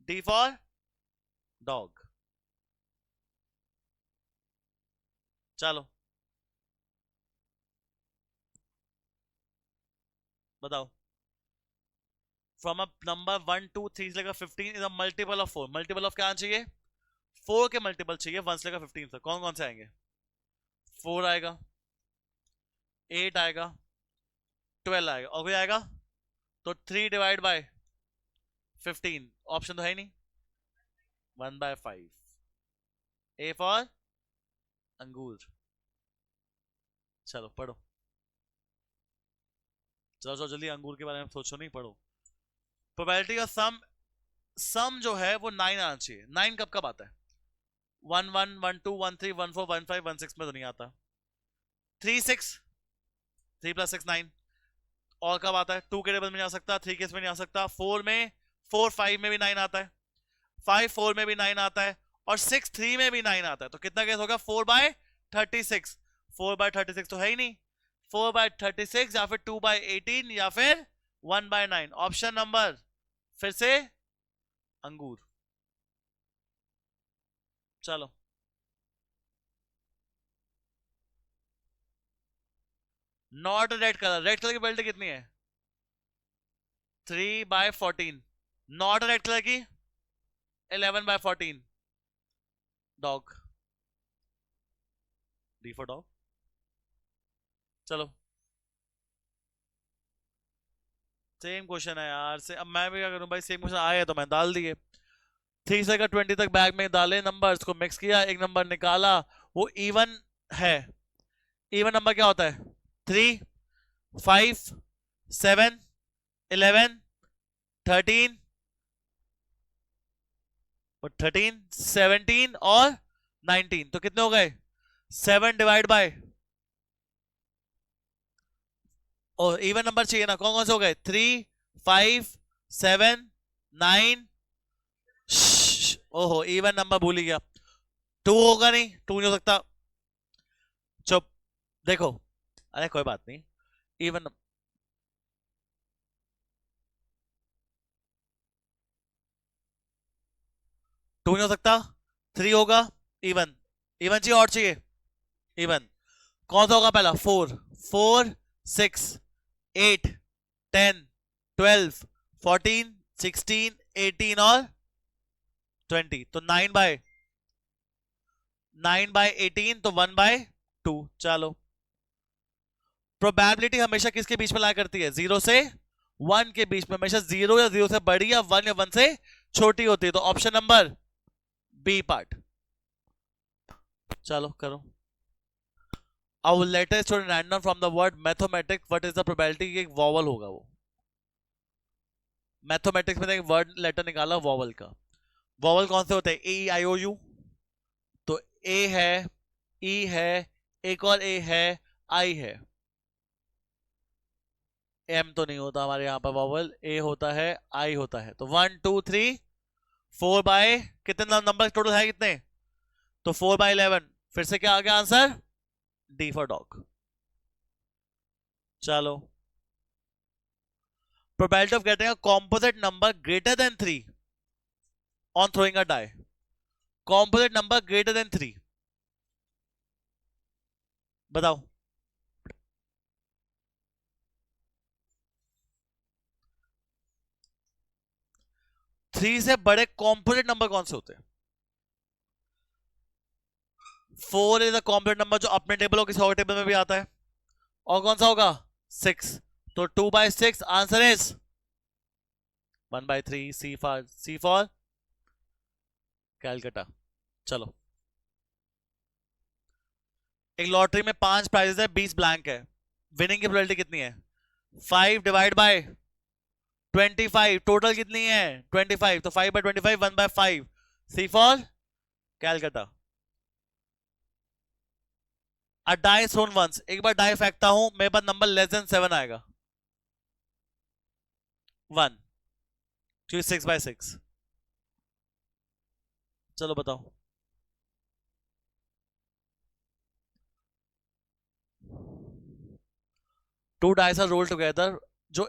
D for dog. चलो बताओ, फ्रॉम अ नंबर 1 2 3 से लेकर 15 is a multiple of 4, multiple of क्या आना चाहिए, 4 के मल्टीपल चाहिए, 1 से लेकर 15 तक, कौन कौन से आएंगे, 4 आएगा, 8 आएगा, 12 आएगा, और कोई आएगा, तो 3/15, ऑप्शन तो है ही नहीं, 1/5, ए फॉर अंगूर। चलो पढ़ो, चलो चलो जल्दी, अंगूर के बारे में सोचो, नहीं पढ़ो। प्रोबेबिलिटी का सम, सम जो है वो 9 आना चाहिए, 9 कब कब आता है, 1 1 1 2 1 3 1 4 1 5 1 6 में तो नहीं आता, 3 6, 3 + 6 9, और कब आता है, 2 के टेबल में नहीं आ सकता, 3 केस में नहीं आ सकता, 4 में, 4 5 में भी 9 आता है, 5 4 में भी 9 आता है, और 6 3 में भी 9 आता है, तो कितना केस होगा, 4/36, 4/36 तो है ही नहीं, 4/36 या फिर 2/18 या फिर 1/9। ऑप्शन नंबर फिर से अंगूर। चलो not red colour, red colour की बेल्ट कितनी है? 3/14। नॉट रेड कलर की 11/14। Dog, D for dog. चलो सेम क्वेश्चन है यार से, अब मैं भी क्या करूं भाई, सेम क्वेश्चन आए तो मैं डाल दिए। 3 से 20 तक बैग में डाले नंबर्स को मिक्स किया, एक नंबर निकाला, वो इवन है। इवन नंबर क्या होता है? 3, 5, 7, 11, 13 और 13, 17 और 19। तो कितने हो गए? 7 डिवाइड बाय, और इवन नंबर चाहिए ना, कौन कौन से हो गए? 3, 5, 7, 9। ओहो इवन नंबर भूल ही गया। 2 होगा नहीं, 2 नहीं हो सकता। चुप, देखो, अरे कोई बात नहीं, इवन 2 नहीं हो सकता, 3 होगा। इवन, इवन चाहिए और चाहिए इवन। कौन सा होगा पहला? 4, 4, 6, 8, 10, 12, 14, 16, 18 और 20। तो 9/18 तो 1/2। चलो, प्रोबेबिलिटी हमेशा किसके बीच में लाया करती है? 0 से 1 के बीच में, हमेशा 0 या 0 से बड़ी या 1 से छोटी होती है। तो ऑप्शन नंबर बी पार्ट। चलो करो। Our letter is chosen random from the word mathematics. What is the probability? एक वॉवल होगा वो। मैथमेटिक्स में एक वर्ड लेटर निकाला वॉवल का। वॉवल कौन से होते हैं? ए आई ओ यू। तो ए है, ई है, एक और ए है, आई है। एम तो नहीं होता हमारे यहाँ पर वॉवल, ए होता है, आई होता है। तो 1, 2, 3, 4 बाय कितने नंबर टोटल है कितने? तो 4/11। फिर से क्या आ गया आंसर? D for dog. चलो, probability of getting a composite number greater than 3 on throwing a die. Composite number greater than 3, बताओ। 3 से बड़े कॉम्पोजिट नंबर कौन से होते हैं? 4 इज अ कॉम्पोजिट नंबर जो अपने टेबल और किसी और टेबल में भी आता है। और कौन सा होगा? 6। तो 2/6 answer is 1/3। C for Calcutta. चलो, एक लॉटरी में 5 प्राइजेस है, 20 ब्लैंक है, विनिंग की प्रोबेबिलिटी कितनी है? 5 डिवाइड बाय 25। टोटल कितनी है? 25। तो 5/25 1/5। C for Calcutta. A die thrown once, एक बार डाई फेंकता हूं, मेरे पास नंबर लेस देन 7 आएगा। 1, 6/6। चलो बताओ। 2 डाइस आर रोल टुगेदर, जो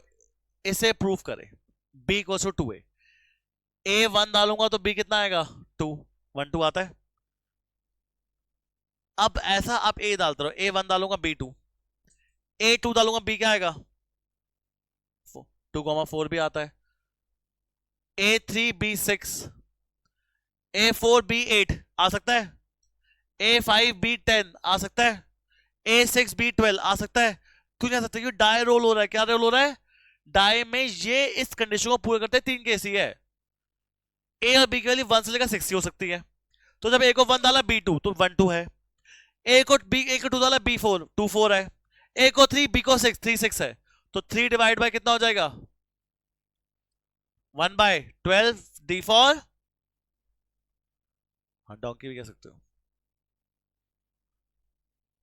इसे प्रूव करे। b equals to 2a। a 1 डालूंगा तो b कितना आएगा? 2। 1 2 आता है। अब ऐसा आप a डालते रहो, a 1 डालूंगा b 2, a 2 डालूंगा b क्या आएगा? 2,4 भी आता है। a 3 b 6, a 4 b 8 आ सकता है। a 5 b 10 आ सकता है। a 6 b 12 आ सकता है। क्यों नहीं आ सकता? क्योंकि डाई रोल हो रहा है। क्या रोल हो रहा है? डाई में ये इस कंडीशन को पूरा करते हैं, 3 केस ही है। a और b के वैल्यू 1 से लेकर 6 हो सकती है। तो जब a को 1 डाला b 2 तो 1 2 है। a को 2 डाला b 4 2 4 है। a को 3 b को 6 3 6 है। तो 3 डिवाइड बाय कितना हो जाएगा? 1/12। डी फॉर, हाँ डोंकी भी कह सकते हो।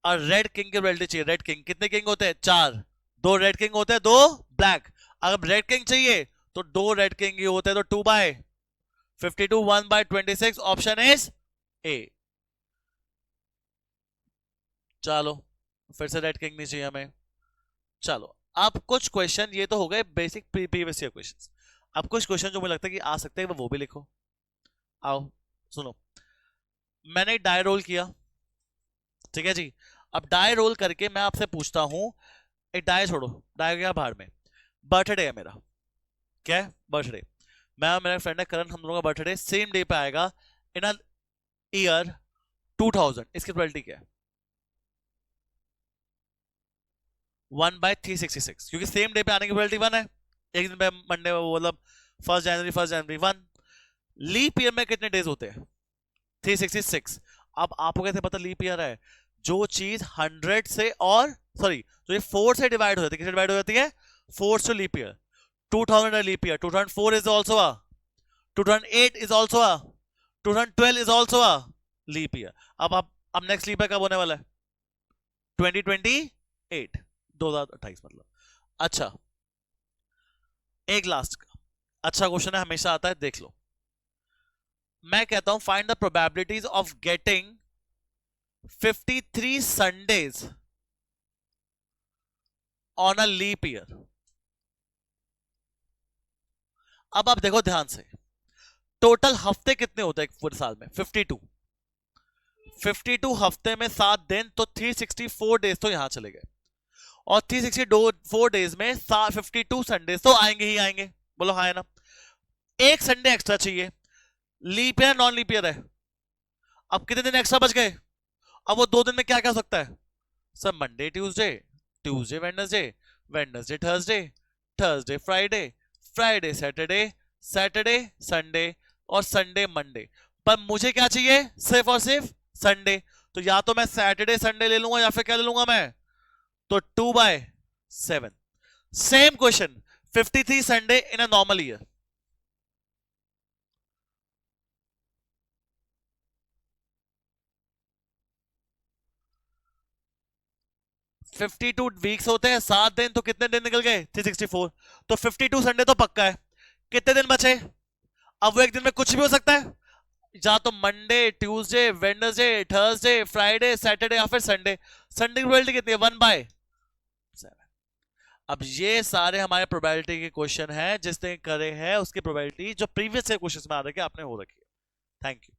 और रेड किंग की प्रोबेबिलिटी चाहिए। रेड किंग, कितने किंग होते हैं? 4। 2 रेड किंग होते हैं, 2 ब्लैक। अगर रेड किंग चाहिए तो 2 रेड किंग ही होते हैं। तो 2/52 1/26 ऑप्शन इज ए। चलो फिर से रेड किंग नहीं चाहिए हमें। चलो अब कुछ क्वेश्चन, ये तो हो गए बेसिक प्रीवियस ईयर क्वेश्चंस। अब कुछ क्वेश्चन जो मुझे लगता है कि आ सकते हैं वो भी लिखो। आओ सुनो, मैंने डाई रोल किया, ठीक है जी। अब डाई रोल करके मैं आपसे पूछता हूं, एक डाई छोड़ो, डाई गया बाहर में, बर्थडे है मेरा, क्या है बर्थडे, मैं और मेरे फ्रेंड है करण, हम दोनों का बर्थडे सेम डे पे आएगा इन अ ईयर 2000, इसकी प्रोबेबिलिटी क्या है? 1/366, क्योंकि सेम डे पे आने की प्रोबेबिलिटी 1 है, एक दिन पे मंडे मतलब 1 जनवरी लीप ईयर में कितने डेज होते हैं? 366। अब आपको कैसे पता लीप ईयर है? जो चीज 100 से और सॉरी जो ये 4 से डिवाइड हो जाती है, किससे डिवाइड हो जाती है? 4 से leap year. 2000 leap year, 2004 is also a, 2008 is also a, 2012 is also a leap year. अब नेक्स्ट लीप ईयर कब होने वाला है? 2028, 2028 मतलब। अच्छा, एक लास्ट का अच्छा क्वेश्चन है, हमेशा आता है, देख लो। मैं कहता हूं find the probabilities of getting 53 Sundays on a leap year. अब आप देखो ध्यान से, टोटल हफ्ते कितने होते हैं पूरे साल में? 52। 52 हफ्ते में 7 दिन, तो 364 डेज तो यहां चले गए, और 364 डेज में 52 संडेज तो आएंगे ही आएंगे। बोलो हाँ है ना? एक संडे एक्स्ट्रा चाहिए, leap year non leap year है। अब कितने दिन एक्स्ट्रा बच गए? अब वो 2 दिन में क्या क्या हो सकता है? Sir Monday Tuesday, Tuesday Wednesday, Wednesday Thursday, Thursday Friday, Friday Saturday, Saturday Sunday, और संडे मंडे। पर मुझे क्या चाहिए? सिर्फ और सिर्फ संडे। तो या तो मैं सैटरडे संडे ले लूंगा, या फिर क्या ले लूंगा मैं? तो 2/7। Same question, 53 Sunday in a normal year. 52 weeks होते हैं, 7 दिन, तो कितने दिन निकल गए? 364। तो 52 संडे तो पक्का है। कितने दिन बचे? अब वो एक दिन में कुछ भी हो सकता है, या तो Monday, Tuesday, Wednesday, Thursday, Friday, Saturday, या फिर संडे। संडे की प्रोबेबिलिटी कितनी है? 1/7। अब ये सारे हमारे प्रोबेबिलिटी के क्वेश्चन हैं, जिसने करे हैं उसकी प्रोबेबिलिटी जो प्रीवियस क्वेश्चन में आ रखे आपने हो रखी है। Thank you.